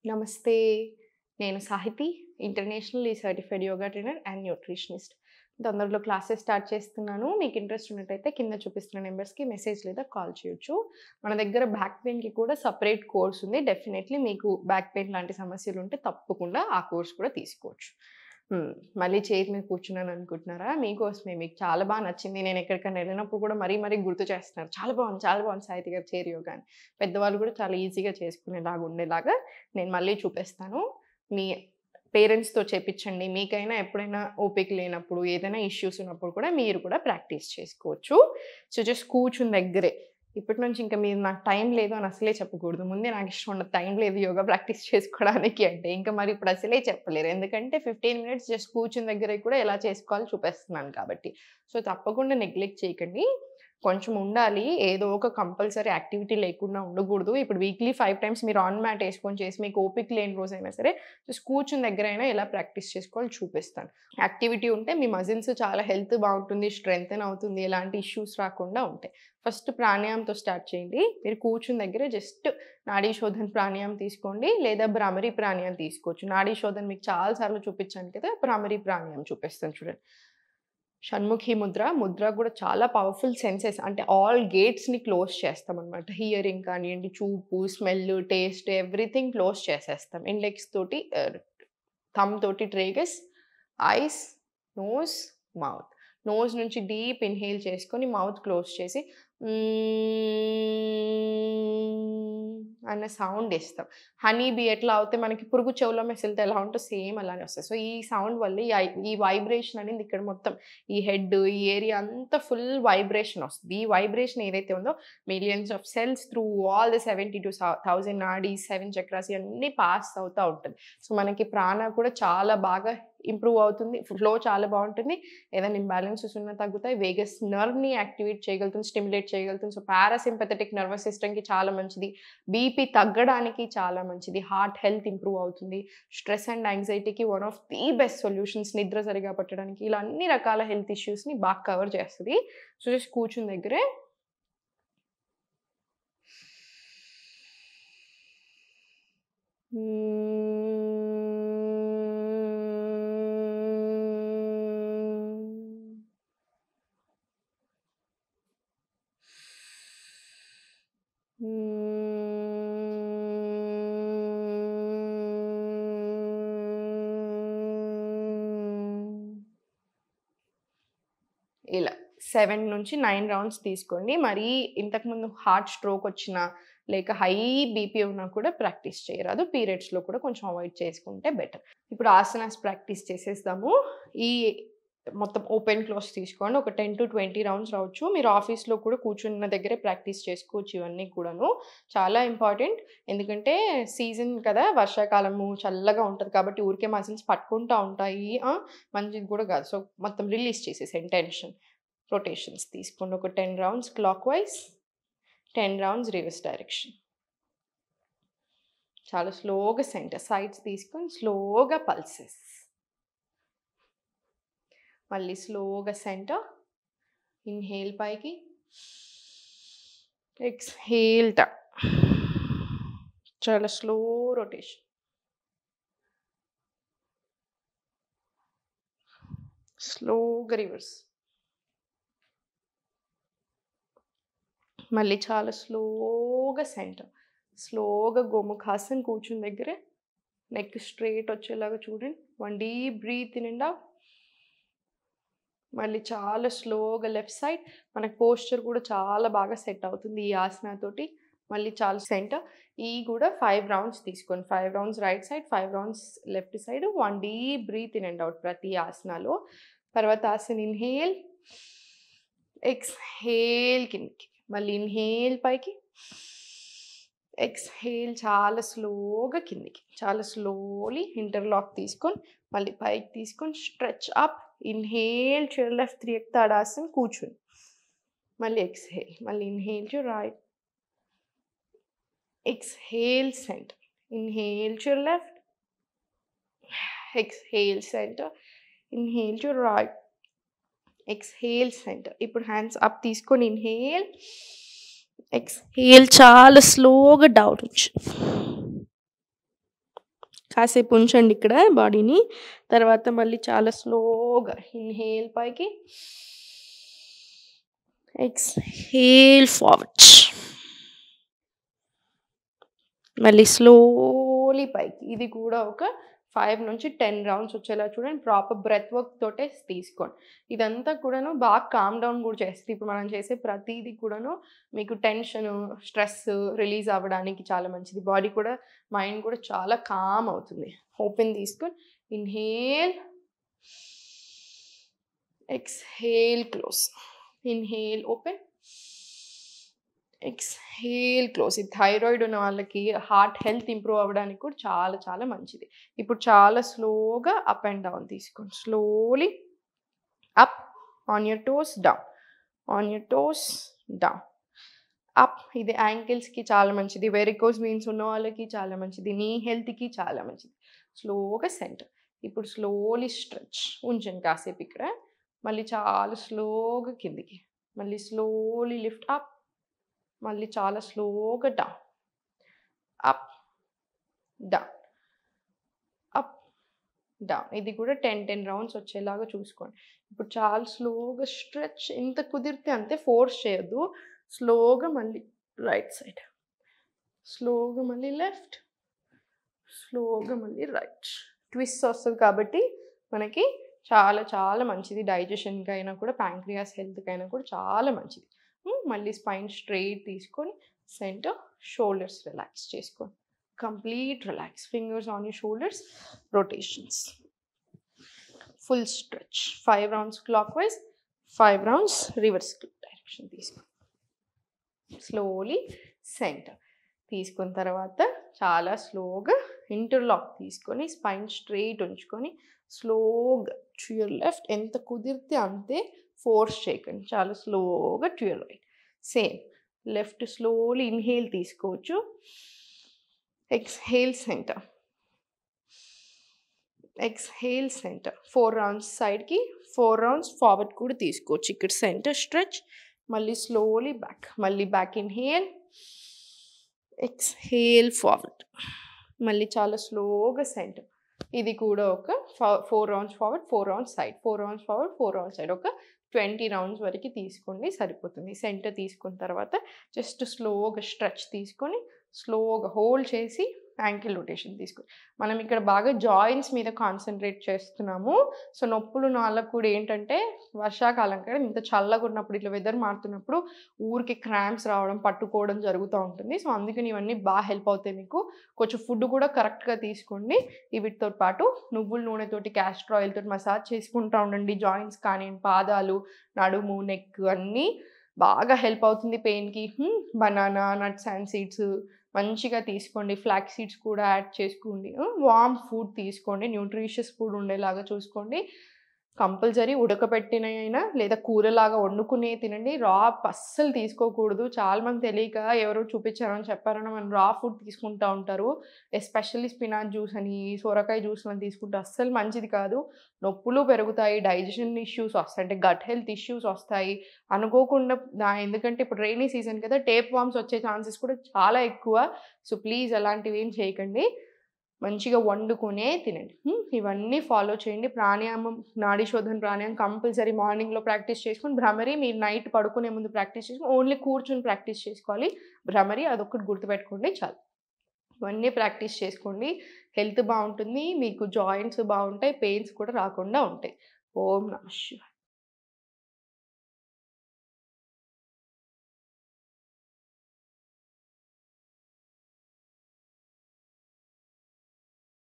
నమస్తే. నేను Sahithi, internationally certified yoga trainer and nutritionist. తొందరలో క్లాసెస్ స్టార్ట్ చేస్తున్నాను. మీకు ఇంట్రెస్ట్ ఉన్నట్టయితే కింద చూపిస్తున్న నెంబర్స్‌కి మెసేజ్ లేదా కాల్ చేయొచ్చు. మన దగ్గర బ్యాక్ పెయిన్‌కి కూడా సెపరేట్ కోర్స్ ఉంది. డెఫినెట్‌లీ మీకు బ్యాక్ పెయిన్ లాంటి సమస్యలుంటే తప్పకుండా ఆ కోర్స్ కూడా తీసుకోవచ్చు. మళ్ళీ చైర్ మీద కూర్చున్నాను అనుకుంటున్నారా? మీకోసమే. మీకు చాలా నచ్చింది. నేను ఎక్కడికైనా వెళ్ళినప్పుడు కూడా మరీ మరీ గుర్తు చేస్తున్నారు. చాలా బాగుంది సాహితి గారి చైర్ యోగా అని. పెద్దవాళ్ళు కూడా చాలా ఈజీగా చేసుకునేలాగా ఉండేలాగా నేను మళ్ళీ చూపిస్తాను. మీ పేరెంట్స్‌తో చేపిచ్చండి. మీకైనా ఎప్పుడైనా ఓపిక లేనప్పుడు, ఏదైనా ఇష్యూస్ ఉన్నప్పుడు కూడా మీరు కూడా ప్రాక్టీస్ చేసుకోవచ్చు. సో, జస్ట్ కూర్చుని దగ్గరే. ఇప్పటి నుంచి ఇంక మీరు నాకు టైం లేదు అని అసలే చెప్పకూడదు. ముందే నాకు ఇష్టం ఉండదు. టైం లేదు యోగా ప్రాక్టీస్ చేసుకోవడానికి అంటే. ఇంక మరి ఇప్పుడు అసలే చెప్పలేరు. ఎందుకంటే 15 మినిట్స్ జస్ట్ కూర్చుని దగ్గరే కూడా ఎలా చేసుకోవాలో చూపిస్తున్నాను కాబట్టి. సో, తప్పకుండా నెగ్లెక్ట్ చేయకండి. కొంచెం ఉండాలి. ఏదో ఒక కంపల్సరీ యాక్టివిటీ లేకుండా ఉండకూడదు. ఇప్పుడు వీక్లీ 5 టైమ్స్ మీరు ఆన్ మ్యాట్ ఏసుకొని చేసి మీకు ఓపిక లేని రోజైనా సరే జస్ట్ కూర్చుని దగ్గరైనా ఎలా ప్రాక్టీస్ చేసుకోవాలో చూపిస్తాను. యాక్టివిటీ ఉంటే మీ మజిల్స్ చాలా హెల్త్ బావుంటుంది. స్ట్రెంథెన్ అవుతుంది. ఎలాంటి ఇష్యూస్ రాకుండా ఉంటాయి. ఫస్ట్ ప్రాణాయామంతో స్టార్ట్ చేయండి. మీరు కూర్చుని దగ్గరే జస్ట్ నాడీ శోధన్ ప్రాణాయామం తీసుకోండి. లేదా భ్రామరి ప్రాణాయామం తీసుకోవచ్చు. నాడీ శోధన్ మీకు చాలా సార్లు చూపించాను కదా! భ్రామరి ప్రాణాయామం చూపిస్తాను చూడండి. షణ్ముఖి ముద్ర. ముద్ర కూడా చాలా పవర్‌ఫుల్ సెన్సెస్ అంటే ఆల్ గేట్స్‌ని క్లోజ్ చేస్తామనమాట. హియరింగ్ కానియండి, చూపు, స్మెల్, టేస్ట్ ఎవ్రీథింగ్ క్లోజ్ చేసేస్తాం. ఇండెక్స్ తోటి థంబ్ తోటి ట్రేగస్, ఐస్, నోస్, మౌత్. నోస్ నుంచి డీప్ ఇన్‌హేల్ చేసుకొని మౌత్ క్లోజ్ చేసి అన్న సౌండ్ ఇస్తాం. హనీ బీ ఎట్లా అవుతే మనకి పురుగు చెవులో మెసిలితే ఎలా ఉంటదో సేమ్ అలానే వస్తది. సో, ఈ సౌండ్ వల్ల ఈ వైబ్రేషన్ అనేది ఇక్కడ మొత్తం ఈ హెడ్, ఈ ఏరియా అంతా ఫుల్ వైబ్రేషన్ వస్తది. ఈ వైబ్రేషన్ ఏదైతే ఉందో millions of cells through all the 72,000 nadis, 7 chakras ఇయన్నీ పాస్ అవుతా ఉంటది. సో, మనకి ప్రాణ కూడా చాలా బాగా ఇంప్రూవ్ అవుతుంది. ఫ్లో చాలా బావుంటుంది. ఏదైనా ఇంబాలెన్సెస్ ఉన్నా తగ్గుతాయి. వేగస్ నర్వ్‌ని యాక్టివేట్ చేయగలుగుతుంది, స్టిమ్యులేట్ చేయగలుగుతుంది. సో, పారాసింపథెటిక్ నర్వస్ సిస్టమ్‌కి చాలా మంచిది. బీపీ తగ్గడానికి చాలా మంచిది. హార్ట్ హెల్త్ ఇంప్రూవ్ అవుతుంది. స్ట్రెస్ అండ్ యాంగ్జైటీకి one of the best solutions నిద్ర సరిగ్గా పట్టడానికి ఇలా అన్ని రకాల హెల్త్ ఇష్యూస్‌ని బాగా కవర్ చేస్తది. సో, జస్ట్ కూర్చుని దగ్గరే ఇలా 7-9 రౌండ్స్ తీసుకోండి. మరీ ఇంతకుముందు హార్ట్ స్ట్రోక్ వచ్చినా, లేక హై బీపీ ఉన్నా కూడా ప్రాక్టీస్ చేయరాదు. పీరియడ్స్‌లో కూడా కొంచెం అవాయిడ్ చేసుకుంటే బెటర్. ఇప్పుడు ఆసనాస్ ప్రాక్టీస్ చేసేద్దాము. ఈ మొత్తం ఓపెన్ క్లోజ్ తీసుకోండి. ఒక 10-20 రౌండ్స్ రావచ్చు. మీరు ఆఫీస్‌లో కూడా కూర్చున్న దగ్గరే ప్రాక్టీస్ చేసుకోవచ్చు ఇవన్నీ కూడాను. చాలా ఇంపార్టెంట్. ఎందుకంటే సీజన్ కదా! వర్షాకాలము చల్లగా ఉంటది కాబట్టి ఊరికే మజిల్స్ పట్టుకుంటా ఉంటాయి. మంచిది కూడా కాదు. సో, మొత్తం రిలీజ్ చేసేసేయండి టెన్షన్. రొటేషన్స్ తీసుకోండి. ఒక 10 rounds clockwise, 10 rounds reverse direction. చాలా స్లోగా సెంటర్ సైడ్స్ తీసుకొని స్లోగా పల్సెస్. మళ్ళీ స్లోగా సెంటర్. ఇన్‌హేల్ పైకి. Exhale down. చాలా స్లో రొటేషన్. స్లోగా రివర్స్. మళ్ళీ చాలా స్లోగా సెంటర్. స్లోగా గోముఖాసన్ కూర్చుని దగ్గరే నెక్ స్ట్రెయిట్ వచ్చేలాగా చూడండి. 1 deep breath in and out. మళ్ళీ చాలా స్లోగా లెఫ్ట్ సైడ్. మనకి పోస్చర్ కూడా చాలా బాగా సెట్ అవుతుంది ఈ ఆసనాతోటి. మళ్ళీ చాలా సెంటర్. ఈ కూడా 5 రౌండ్స్ తీసుకోండి. 5 rounds right side, 5 rounds left side. 1 deep breath in and out ప్రతి ఆసనాలో. తర్వాత ఆసన ఇన్‌హేల్, ఎక్స్‌హేల్ కిందకి. మళ్ళీ ఇన్‌హేల్ పైకి, ఎక్స్‌హేల్ చాలా స్లోగా కిందకి. చాలా స్లోలీ ఇంటర్లాక్ తీసుకొని మళ్ళీ పైకి తీసుకొని stretch up. Inhale to left త్రియక్ తాడాసన్ కూర్చొని. మళ్ళీ ఎక్స్‌హేల్. మళ్ళీ inhale to right. Exhale centre. Inhale to left. Exhale centre. Inhale to right. Exhale centre. ఇప్పుడు హ్యాండ్స్ అప్ తీసుకొని ఇన్‌హేల్. ఎక్స్‌హేల్ చాలా స్లోగా డౌన్ నుంచి. కాసేపు ఉంచండి ఇక్కడ బాడీని. తర్వాత మళ్ళీ చాలా స్లోగా ఇన్హేల్ పైకి, ఎక్స్‌హేల్ ఫార్వర్డ్. మళ్ళీ స్లోలీ పైకి. ఇది కూడా ఒక 5 నుంచి 10 రౌండ్స్ వచ్చేలా చూడండి. ప్రాపర్ బ్రెత్ వర్క్ తోటే తీసుకోండి. ఇదంతా కూడాను బాగా కామ్ డౌన్ కూడా చేస్తుంది. ఇప్పుడు మనం చేసే ప్రతీది కూడాను మీకు టెన్షను, స్ట్రెస్ రిలీజ్ అవ్వడానికి చాలా మంచిది. బాడీ కూడా, మైండ్ కూడా చాలా కామ్ అవుతుంది. ఓపెన్ తీసుకొని inhale, exhale close. Inhale open, exhale close. ఈ థైరాయిడ్ ఉన్న వాళ్ళకి హార్ట్ హెల్త్ ఇంప్రూవ్ అవ్వడానికి కూడా చాలా చాలా మంచిది. ఇప్పుడు చాలా స్లోగా అప్ అండ్ డౌన్ తీసుకోండి. Slowly up, on your toes down, on your toes down, up. ఇది యాంకిల్స్కి చాలా మంచిది, వెరికోస్ వెయిన్స్ ఉన్న వాళ్ళకి చాలా మంచిది, నీ హెల్త్కి చాలా మంచిది. స్లోగా సెంటర్. ఇప్పుడు స్లోలీ స్ట్రెచ్. ఉంచండి కాసేపు ఇక్కడ. మళ్ళీ చాలా స్లోగా కిందికి, మళ్ళీ స్లోలీ లిఫ్ట్ అప్, మళ్ళీ చాలా స్లోగా down, up down, up down. ఇది కూడా 10 రౌండ్స్ వచ్చేలాగా చూసుకోండి. ఇప్పుడు చాలా స్లోగా స్ట్రెచ్. ఎంత కుదిరితే అంతే, ఫోర్స్ చేయొద్దు. స్లోగా మళ్ళీ రైట్ సైడ్, స్లోగా మళ్ళీ లెఫ్ట్, స్లోగా మళ్ళీ రైట్. ట్విస్ట్ వస్తుంది కాబట్టి మనకి చాలా చాలా మంచిది. డైజెషన్కి అయినా కూడా, ప్యాంక్రియాస్ హెల్త్కి అయినా కూడా చాలా మంచిది. మళ్ళీ స్పైన్ స్ట్రైట్ తీసుకొని సెంటర్, షోల్డర్స్ రిలాక్స్ చేసుకోండి. Complete relax. Fingers on your shoulders, rotations, full stretch. 5 rounds clockwise, 5 rounds reverse direction తీసుకోండి. స్లోలీ సెంటర్ తీసుకున్న తర్వాత చాలా స్లోగా ఇంటర్లాక్ తీసుకొని స్పైన్ స్ట్రైట్ ఉంచుకొని స్లోగా టు యువర్ లెఫ్ట్. ఎంత కుదిరితే అంతే, ఫోర్స్ చేయకండి. చాలా స్లోగా to your right. Same left slowly inhale తీసుకోవచ్చు, exhale centre, exhale centre. 4 rounds సైడ్కి, 4 రౌండ్స్ ఫార్వర్డ్ కూడా తీసుకోవచ్చు. ఇక్కడ సెంటర్ స్ట్రెచ్, మళ్ళీ స్లోలీ బ్యాక్, మళ్ళీ బ్యాక్ ఇన్హేల్, ఎక్స్‌హేల్ ఫార్వర్డ్, మళ్ళీ చాలా స్లోగా సెంటర్. ఇది కూడా ఒక 4 rounds forward, 4 rounds side, 4 rounds forward, 4 rounds side. ఒక 20 రౌండ్స్ వరకు తీసుకోండి, సరిపోతుంది. సెంటర్ తీసుకున్న తర్వాత జస్ట్ స్లోగా స్ట్రెచ్ తీసుకొని స్లోగా హోల్డ్ చేసి యాంకిల్ రొటేషన్ తీసుకోండి. మనం ఇక్కడ బాగా జాయింట్స్ మీద కాన్సన్ట్రేట్ చేస్తున్నాము. సో నొప్పులు ఉన్న వాళ్ళకు కూడా ఏంటంటే, వర్షాకాలం కదా, ఇంత చల్లగా ఉన్నప్పుడు, ఇట్లా వెదర్ మారుతున్నప్పుడు ఊరికి క్రాంప్స్ రావడం, పట్టుకోవడం జరుగుతూ ఉంటుంది. సో అందుకని ఇవన్నీ బాగా హెల్ప్ అవుతాయి మీకు. కొంచెం ఫుడ్ కూడా కరెక్ట్గా తీసుకోండి. వీటితో పాటు నువ్వుల నూనెతోటి, క్యాస్టర్ ఆయిల్ తోటి మసాజ్ చేసుకుంటూ ఉండండి. జాయింట్స్ కానీ, పాదాలు, నడుము, నెక్ అన్నీ బాగా హెల్ప్ అవుతుంది పెయిన్కి. బనానా, నట్స్ అండ్ సీడ్స్ మంచిగా తీసుకోండి. ఫ్లాక్స్ సీడ్స్ కూడా యాడ్ చేసుకోండి. వార్మ్ ఫుడ్ తీసుకోండి, న్యూట్రిషియస్ ఫుడ్ ఉండేలాగా చూసుకోండి. కంపల్సరీ ఉడకబెట్టినైనా లేదా కూరలాగా వండుకునే తినండి. రా అస్సలు తీసుకోకూడదు. చాలామంది తెలియక ఎవరో చూపించారని చెప్పారని మనం రా ఫుడ్ తీసుకుంటూ ఉంటారు. ఎస్పెషల్లీ స్పినాచ్ జ్యూస్ అని, సొరకాయ జ్యూస్ అని తీసుకుంటే అస్సలు మంచిది కాదు. నొప్పులు పెరుగుతాయి, డైజెషన్ ఇష్యూస్ వస్తాయి, అంటే గట్ హెల్త్ ఇష్యూస్ వస్తాయి అనుకోకుండా. ఎందుకంటే ఇప్పుడు రైనీ సీజన్ కదా, టేప్ వామ్స్ వచ్చే ఛాన్సెస్ కూడా చాలా ఎక్కువ. సో ప్లీజ్ అలాంటివి ఏం చేయకండి. మంచిగా వండుకునే తినండి. ఇవన్నీ ఫాలో చేయండి. ప్రాణాయామం, నాడీ శోధన ప్రాణాయామం కంపల్సరీ మార్నింగ్లో ప్రాక్టీస్ చేసుకొని, భ్రమరి మీరు నైట్ పడుకునే ముందు ప్రాక్టీస్ చేసుకొని, ఓన్లీ కూర్చొని ప్రాక్టీస్ చేసుకోవాలి. భ్రమరి అదొక్కటి గుర్తుపెట్టుకోండి చాలు. ఇవన్నీ ప్రాక్టీస్ చేసుకోండి. హెల్త్ బాగుంటుంది, మీకు జాయింట్స్ బాగుంటాయి, పెయిన్స్ కూడా రాకుండా ఉంటాయి. ఓం నమః శివాయ.